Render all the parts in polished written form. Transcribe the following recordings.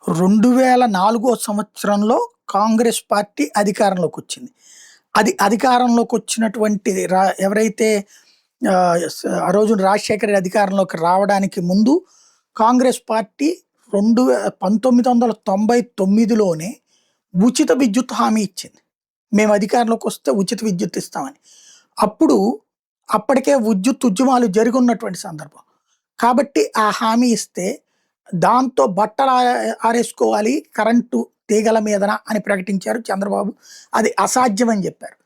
2004 సంవత్సరంలో కాంగ్రెస్ పార్టీ అధికారంలోకొచ్చింది. అది అధికారంలోకొచ్చినటువంటి ఎవరైతే ఆ రోజున రాజశేఖర రెడ్డి అధికారంలోకి రావడానికి ముందు కాంగ్రెస్ పార్టీ 1999లోనే ఉచిత విద్యుత్ హామీ ఇచ్చింది. మేము అధికారంలోకొస్తే ఉచిత విద్యుత్ ఇస్తామని. అప్పుడు అప్పటికే విద్యుత్ ఉద్యమాలు జరిగున్నటువంటి సందర్భం. కాబట్టి ఆ హామీ ఇస్తే దాంతో బట్టలు ఆరేసుకోవాలి కరెంటు తీగల మీదన అని ప్రకటించారు చంద్రబాబు. అది అసాధ్యం అని చెప్పారు.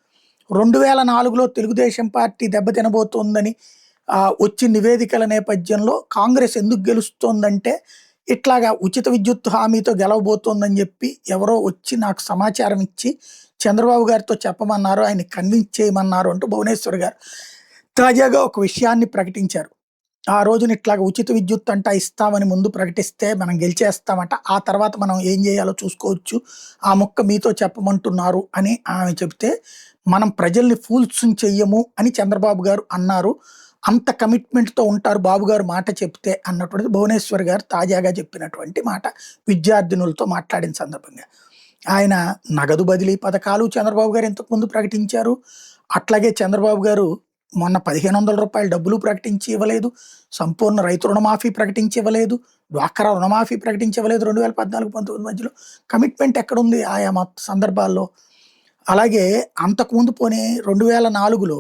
2004లో తెలుగుదేశం పార్టీ దెబ్బతినబోతోందని వచ్చిన నివేదికల నేపథ్యంలో కాంగ్రెస్ ఎందుకు గెలుస్తోందంటే ఇట్లాగా ఉచిత విద్యుత్ హామీతో గెలవబోతోందని చెప్పి ఎవరో వచ్చి నాకు సమాచారం ఇచ్చి చంద్రబాబు గారితో చెప్పమన్నారు, ఆయన కన్విన్స్ చేయమన్నారు అంటూ భువనేశ్వర్ గారు తాజాగా ఒక విషయాన్ని ప్రకటించారు. ఆ రోజున ఇట్లాగ ఉచిత విద్యుత్ అంట ఇస్తామని ముందు ప్రకటిస్తే మనం గెలిచేస్తామట, ఆ తర్వాత మనం ఏం చేయాలో చూసుకోవచ్చు, ఆ మొక్క మీతో చెప్పమంటున్నారు అని ఆమె చెప్తే మనం ప్రజల్ని ఫూల్స్ చెయ్యము అని చంద్రబాబు గారు అన్నారు. అంత కమిట్మెంట్తో ఉంటారు బాబు గారు మాట చెప్తే అన్నటువంటిది భువనేశ్వర్ గారు తాజాగా చెప్పినటువంటి మాట విద్యార్థినులతో మాట్లాడిన సందర్భంగా. ఆయన నగదు బదిలీ పథకాలు చంద్రబాబు గారు ఇంతకుముందు ప్రకటించారు. అట్లాగే చంద్రబాబు గారు మొన్న 1500 రూపాయల డబ్బులు ప్రకటించి ఇవ్వలేదు, సంపూర్ణ రైతు రుణమాఫీ ప్రకటించి ఇవ్వలేదు, డ్వాక్రా రుణమాఫీ ప్రకటించి ఇవ్వలేదు. 2014-19 మధ్యలో కమిట్మెంట్ ఎక్కడుంది ఆయా సందర్భాల్లో? అలాగే అంతకుముందు పోనీ 2004లో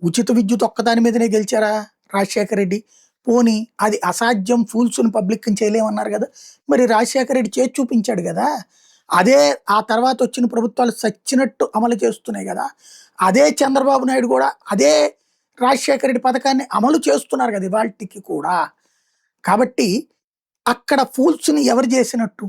ఉచిత విద్యుత్ ఒక్కదాని మీదనే గెలిచారా రాజశేఖర రెడ్డి? పోనీ అది అసాధ్యం, ఫూల్స్ని పబ్లిక్ని చేయలేమన్నారు కదా, మరి రాజశేఖర రెడ్డి చేసి చూపించాడు కదా. అదే ఆ తర్వాత వచ్చిన ప్రభుత్వాలు సచ్చినట్టు అమలు చేస్తున్నాయి కదా. అదే చంద్రబాబు నాయుడు కూడా అదే రాజశేఖర రెడ్డి పథకాన్ని అమలు చేస్తున్నారు కదా ఇవాళకి కూడా. కాబట్టి అక్కడ ఫూల్స్ని ఎవరు చేసినట్టు?